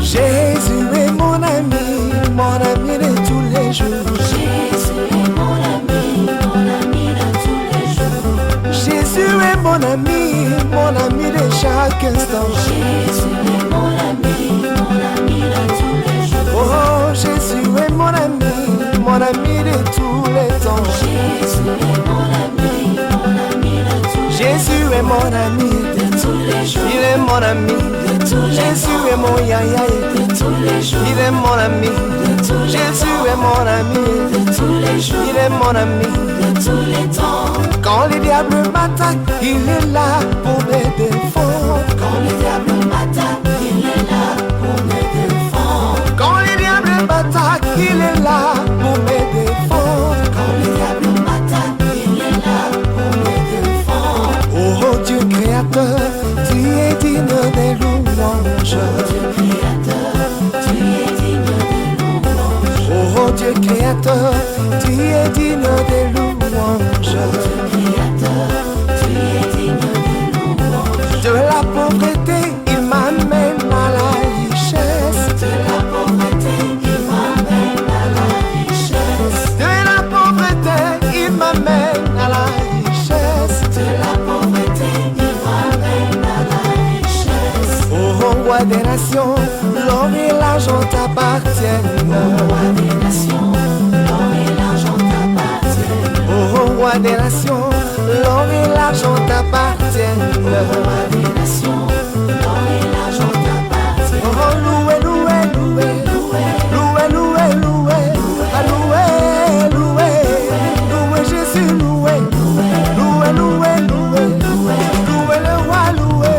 Jésus est mon ami de tous les jours. Jésus est mon ami de tous les jours. Jésus est mon ami de chaque instant. Jésus est mon ami de tous les jours. Oh, Jésus est mon ami de tous les temps. Jésus est mon ami de tous les jours. Jésus est mon ami de tous les jours. Il est mon ami De tous les Jésus temps. est mon yaya. De tous les jours. Il est mon ami. De tous les Jésus temps. est mon ami. De tous les jours. Il est mon ami. De tous les temps. Quand les diables m'attaquent, il est là pour me défendre. Quand le diable m'attaque, il est là pour me défendre. Quand les diables m'attaquent, il est là pour me défendre. Quand le diable m'attaque, il est là pour me défendre. Oh Dieu créateur, tu es digne des louanges. Dieu créateur, tu es digne de louange. Oh Dieu créateur, tu es digne des louanges. Dieu créateur, tu es digne de louange. De la pauvreté, il m'amène à la richesse. De la pauvreté, il m'amène à la richesse. De la pauvreté, il m'amène à la richesse. De la pauvreté, il m'amène à la richesse. Oh roi des nations, l'or et l'argent t'appartiennent. Roi des nations, l'or et l'argent t'appartiennent. Oh roi des nations, l'or et l'argent t'appartiennent. Roi des nations, l'or et l'argent t'appartiennent. Oh loué, loué, loué, loué, loué, loué, ah, loué, loué, loué Jésus, loué, loué, loué, loué, loué le roi, loué.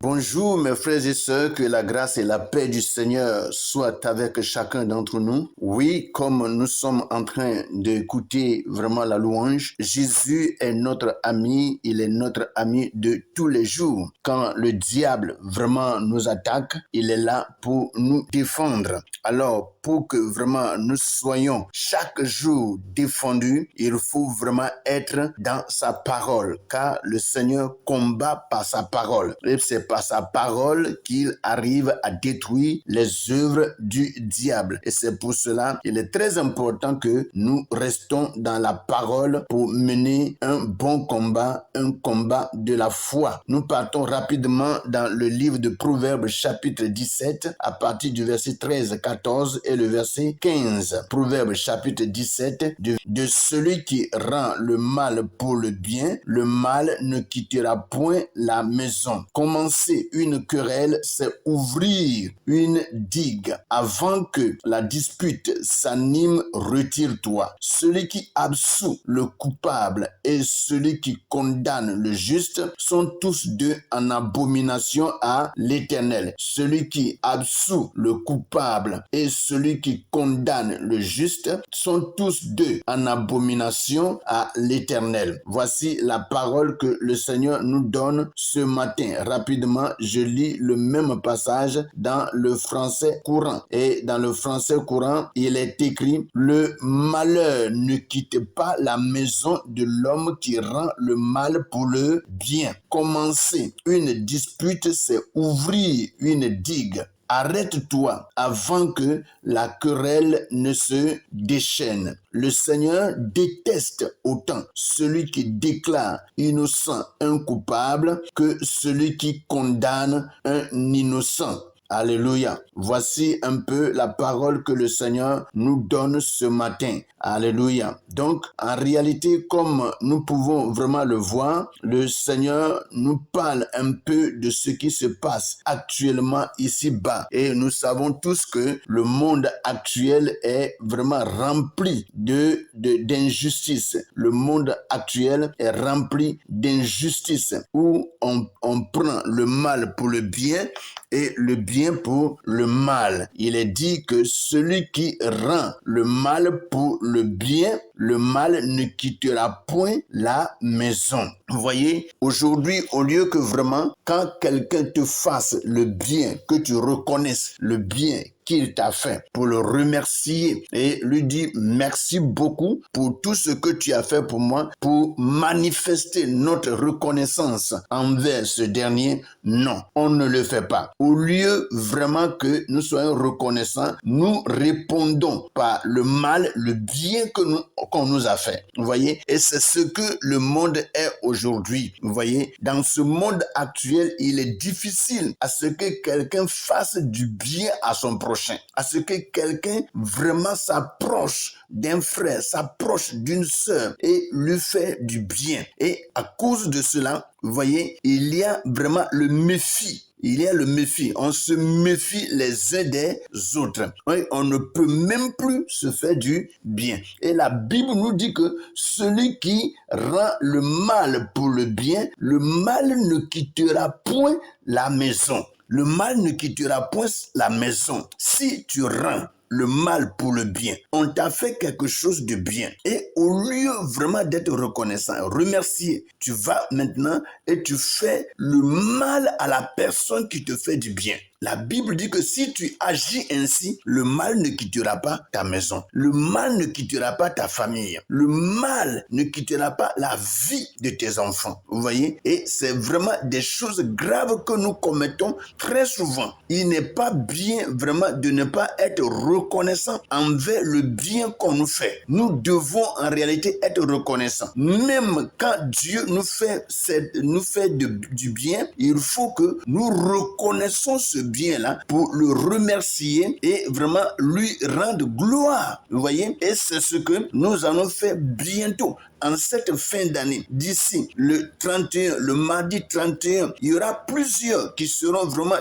Bonjour mes frères et sœurs, que la grâce et la paix du Seigneur soient avec chacun d'entre nous. Oui, comme nous sommes en train d'écouter vraiment la louange, Jésus est notre ami, il est notre ami de tous les jours. Quand le diable vraiment nous attaque, il est là pour nous défendre. Alors, pour que vraiment nous soyons chaque jour défendus, il faut vraiment être dans sa parole, car le Seigneur combat par sa parole. Et c'est par sa parole qu'il arrive à détruire les œuvres du diable. Et c'est pour cela qu'il est très important que nous restons dans la parole pour mener un bon combat, un combat de la foi. Nous partons rapidement dans le livre de Proverbes chapitre 17 à partir du verset 13, 14 et le verset 15. Proverbes chapitre 17, de celui qui rend le mal pour le bien, le mal ne quittera point la maison. Commencer une querelle, c'est ouvrir une digue. Avant que la dispute s'anime, retire-toi. Celui qui absout le coupable et celui qui condamne le juste sont tous deux en abomination à l'Éternel. Celui qui absout le coupable et celui qui condamne le juste sont tous deux en abomination à l'Éternel. Voici la parole que le Seigneur nous donne ce matin. Rapidement, je lis le même passage dans le français courant. Et dans le français courant, il est écrit: le malheur ne quitte pas la maison de l'homme qui rend le mal pour le bien. Commencer une dispute, c'est ouvrir une digue. Arrête-toi avant que la querelle ne se déchaîne. Le Seigneur déteste autant celui qui déclare innocent un coupable que celui qui condamne un innocent. Alléluia. Voici un peu la parole que le Seigneur nous donne ce matin. Alléluia. Donc, en réalité, comme nous pouvons vraiment le voir, le Seigneur nous parle un peu de ce qui se passe actuellement ici-bas. Et nous savons tous que le monde actuel est vraiment rempli d'injustice. Le monde actuel est rempli d'injustice où on prend le mal pour le bien et le bien pour le mal. Il est dit que celui qui rend le mal pour le bien, le mal ne quittera point la maison. Vous voyez, aujourd'hui, au lieu que vraiment, quand quelqu'un te fasse le bien, que tu reconnaisses le bien qu'il t'a fait, pour le remercier et lui dire merci beaucoup pour tout ce que tu as fait pour moi, pour manifester notre reconnaissance envers ce dernier. Non, on ne le fait pas. Au lieu vraiment que nous soyons reconnaissants, nous répondons par le mal, le bien qu'on nous a fait. Vous voyez? Et c'est ce que le monde est aujourd'hui. Vous voyez? Dans ce monde actuel, il est difficile à ce que quelqu'un fasse du bien à son prochain, à ce que quelqu'un vraiment s'approche d'un frère, s'approche d'une sœur et lui fait du bien. Et à cause de cela, vous voyez, il y a vraiment le méfie. Il y a le méfie. On se méfie les uns des autres. Oui, on ne peut même plus se faire du bien. Et la Bible nous dit que celui qui rend le mal pour le bien, le mal ne quittera point la maison. Le mal ne quittera point la maison. Si tu rends le mal pour le bien, on t'a fait quelque chose de bien. Et au lieu vraiment d'être reconnaissant, remercié, tu vas maintenant et tu fais le mal à la personne qui te fait du bien. La Bible dit que si tu agis ainsi, le mal ne quittera pas ta maison. Le mal ne quittera pas ta famille. Le mal ne quittera pas la vie de tes enfants. Vous voyez? Et c'est vraiment des choses graves que nous commettons très souvent. Il n'est pas bien vraiment de ne pas être reconnaissant envers le bien qu'on nous fait. Nous devons en réalité être reconnaissants. Même quand Dieu nous fait du bien, il faut que nous reconnaissons ce bien-là pour le remercier et vraiment lui rendre gloire. Vous voyez? Et c'est ce que nous allons faire bientôt. En cette fin d'année, d'ici le 31, le mardi 31, il y aura plusieurs qui seront vraiment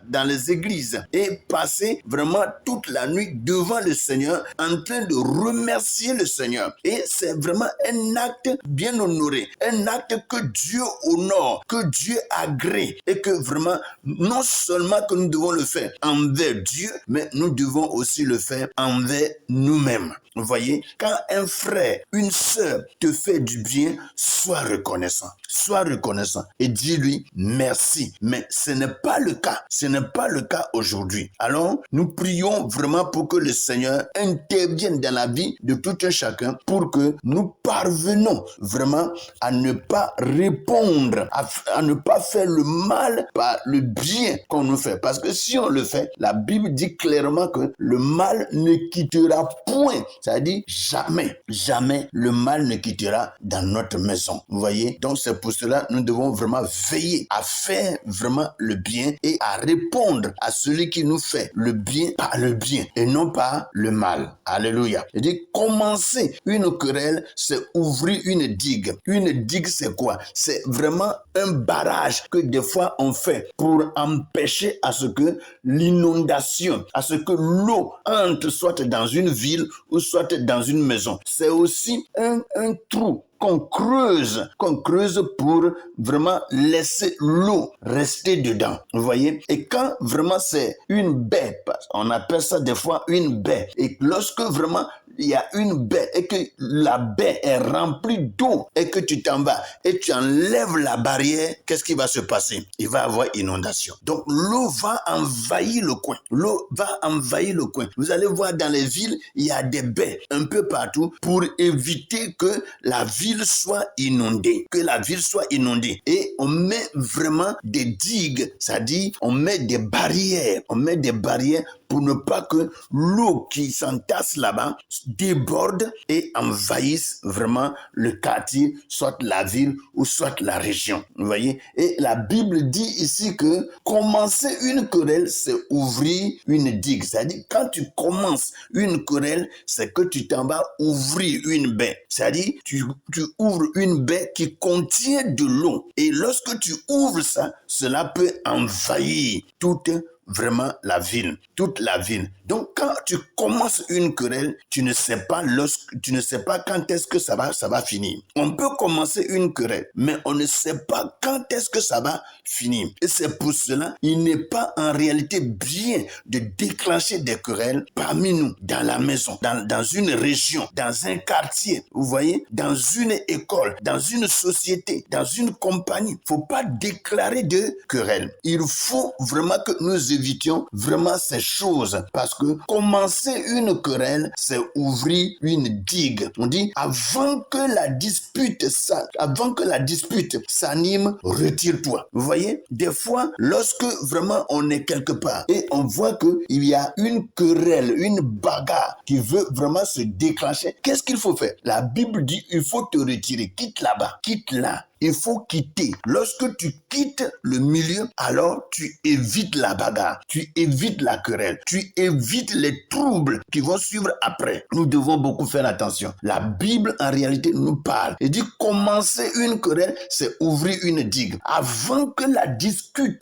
dans les églises et passer vraiment toute la nuit devant le Seigneur en train de remercier le Seigneur. Et c'est vraiment un acte bien honoré, un acte que Dieu honore, que Dieu agrée et que vraiment, non seulement que nous devons le faire envers Dieu, mais nous devons aussi le faire envers nous-mêmes. Vous voyez, quand un frère, une sœur te fait du bien, sois reconnaissant. Sois reconnaissant et dis-lui merci. Mais ce n'est pas le cas. Ce n'est pas le cas aujourd'hui. Alors, nous prions vraiment pour que le Seigneur intervienne dans la vie de tout un chacun pour que nous parvenons vraiment à ne pas répondre, à ne pas faire le mal par le bien qu'on nous fait. Parce que si on le fait, la Bible dit clairement que le mal ne quittera point. C'est-à-dire jamais, jamais le mal ne quittera dans notre maison. Vous voyez? Donc c'est pour cela nous devons vraiment veiller à faire vraiment le bien et à répondre à celui qui nous fait le bien par le bien et non par le mal. Alléluia. Je dis commencer une querelle, c'est ouvrir une digue. Une digue, c'est quoi? C'est vraiment un barrage que des fois on fait pour empêcher à ce que l'inondation, à ce que l'eau entre soit dans une ville ou soit dans une maison. C'est aussi un trou qu'on creuse pour vraiment laisser l'eau rester dedans. Vous voyez? Et quand vraiment c'est une baie, on appelle ça des fois une baie, et lorsque vraiment il y a une baie et que la baie est remplie d'eau et que tu t'en vas et tu enlèves la barrière, qu'est-ce qui va se passer? Il va y avoir inondation. Donc l'eau va envahir le coin. L'eau va envahir le coin. Vous allez voir dans les villes, il y a des baies un peu partout pour éviter que la ville soit inondée. Que la ville soit inondée. Et on met vraiment des digues, c'est-à-dire on met des barrières. On met des barrières pour ne pas que l'eau qui s'entasse là-bas déborde et envahisse vraiment le quartier, soit la ville ou soit la région. Vous voyez? Et la Bible dit ici que commencer une querelle, c'est ouvrir une digue. C'est-à-dire, quand tu commences une querelle, c'est que tu t'en vas ouvrir une baie. C'est-à-dire, tu ouvres une baie qui contient de l'eau. Et lorsque tu ouvres ça, cela peut envahir toute toute la ville. Donc, quand tu commences une querelle, tu ne sais pas quand est-ce que ça va finir. On peut commencer une querelle, mais on ne sait pas quand est-ce que ça va finir. Et c'est pour cela, il n'est pas en réalité bien de déclencher des querelles parmi nous, dans la maison, dans une région, dans un quartier, vous voyez, dans une école, dans une société, dans une compagnie. Il ne faut pas déclarer de querelle. Il faut vraiment que nous évitions vraiment ces choses parce que commencer une querelle, c'est ouvrir une digue. On dit, avant que la dispute s'anime, retire-toi. Vous voyez, des fois, lorsque vraiment on est quelque part et on voit qu'il y a une querelle, une bagarre qui veut vraiment se déclencher, qu'est-ce qu'il faut faire? La Bible dit, il faut te retirer, quitte là-bas, quitte là. Il faut quitter. Lorsque tu quittes le milieu, alors tu évites la bagarre, tu évites la querelle, tu évites les troubles qui vont suivre après. Nous devons beaucoup faire attention. La Bible, en réalité, nous parle. Elle dit, commencer une querelle, c'est ouvrir une digue. Avant que la dispute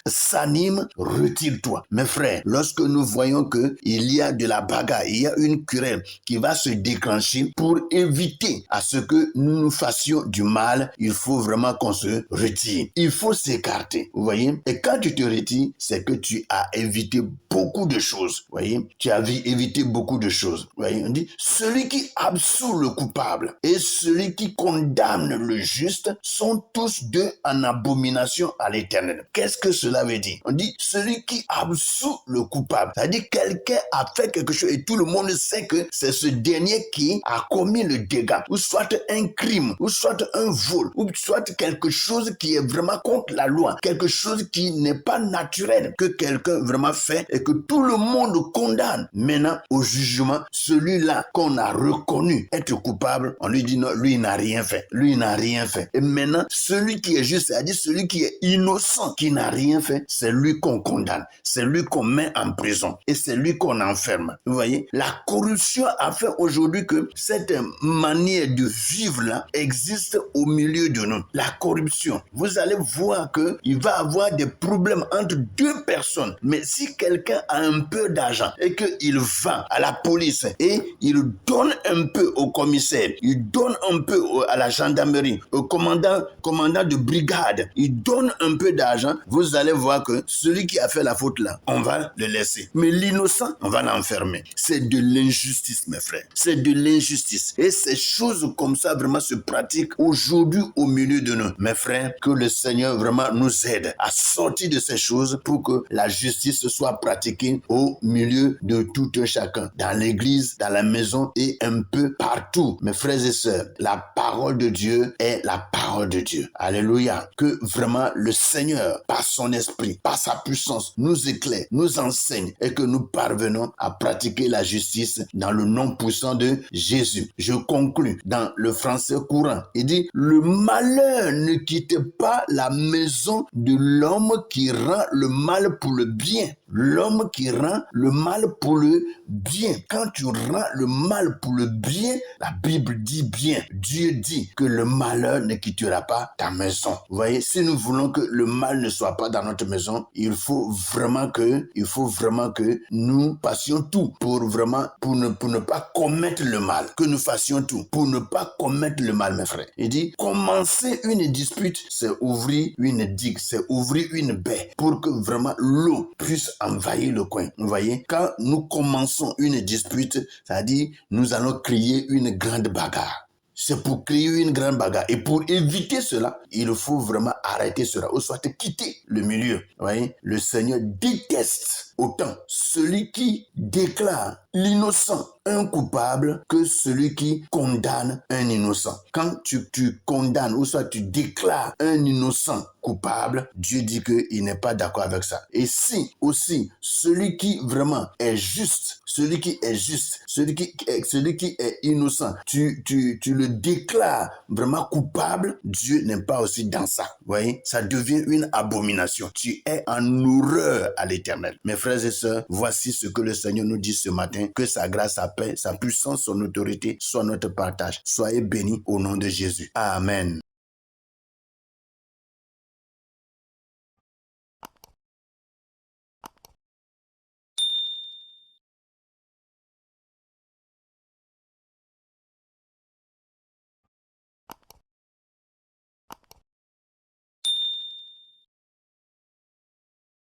s'anime, retire-toi. Mes frères, lorsque nous voyons qu'il y a de la bagarre, il y a une querelle qui va se déclencher, pour éviter à ce que nous fassions du mal, il faut vraiment qu'on se retire. Il faut s'écarter, vous voyez. Et quand tu te retires, c'est que tu as évité beaucoup de choses, vous voyez. Tu as évité beaucoup de choses, vous voyez. On dit, celui qui absout le coupable et celui qui condamne le juste sont tous deux en abomination à l'Éternel. Qu'est-ce que cela veut dire? On dit, celui qui absout le coupable, c'est-à-dire quelqu'un a fait quelque chose et tout le monde sait que c'est ce dernier qui a commis le dégât, ou soit un crime, ou soit un vol, ou soit quelque chose qui est vraiment contre la loi, quelque chose qui n'est pas naturel, que quelqu'un vraiment fait et que tout le monde condamne. Maintenant, au jugement, celui-là qu'on a reconnu être coupable, on lui dit non, lui il n'a rien fait, lui il n'a rien fait. Et maintenant, celui qui est juste, c'est-à-dire celui qui est innocent, qui n'a rien fait, c'est lui qu'on condamne, c'est lui qu'on met en prison et c'est lui qu'on enferme. Vous voyez, la corruption a fait aujourd'hui que cette manière de vivre là existe au milieu de nous. La corruption, vous allez voir qu'il va y avoir des problèmes entre deux personnes, mais si quelqu'un a un peu d'argent et qu'il va à la police et il donne un peu au commissaire, il donne un peu à la gendarmerie, au commandant de brigade, il donne un peu d'argent, vous allez voir que celui qui a fait la faute là, on va le laisser. Mais l'innocent, on va l'enfermer. C'est de l'injustice, mes frères. C'est de l'injustice. Et ces choses comme ça vraiment se pratiquent aujourd'hui au milieu de nous. Mes frères, que le Seigneur vraiment nous aide à sortir de ces choses pour que la justice soit pratiquée au milieu de tout un chacun. Dans l'église, dans la maison et un peu partout. Mes frères et sœurs, la parole de Dieu est la parole de Dieu. Alléluia. Que vraiment le Seigneur, par son esprit, par sa puissance, nous éclaire, nous enseigne et que nous parvenons à pratiquer la justice dans le nom puissant de Jésus. Je conclus dans le français courant. Il dit, le malheur ne quitte pas la maison de l'homme qui rend le mal pour le bien. L'homme qui rend le mal pour le bien. Quand tu rends le mal pour le bien, la Bible dit bien. Dieu dit que le malheur ne quittera pas ta maison. Vous voyez, si nous voulons que le mal ne soit pas dans notre maison, il faut vraiment que nous fassions tout pour ne pas commettre le mal. Que nous fassions tout pour ne pas commettre le mal, mes frères. Il dit, commencer une dispute, c'est ouvrir une digue, c'est ouvrir une baie pour que vraiment l'eau puisse envahir le coin. Vous voyez, quand nous commençons une dispute, c'est-à-dire nous allons créer une grande bagarre. C'est pour créer une grande bagarre. Et pour éviter cela, il faut vraiment arrêter cela, ou soit quitter le milieu. Vous voyez, le Seigneur déteste autant celui qui déclare l'innocent un coupable que celui qui condamne un innocent. Quand tu condamnes ou soit tu déclares un innocent coupable, Dieu dit qu'il n'est pas d'accord avec ça. Et si aussi celui qui vraiment est juste, celui qui est innocent, tu le déclares vraiment coupable, Dieu n'est pas aussi dans ça. Vous voyez, ça devient une abomination. Tu es en horreur à l'Éternel. Mes frères et sœurs, voici ce que le Seigneur nous dit ce matin. Que sa grâce, sa paix, sa puissance, son autorité soit notre partage. Soyez bénis au nom de Jésus. Amen.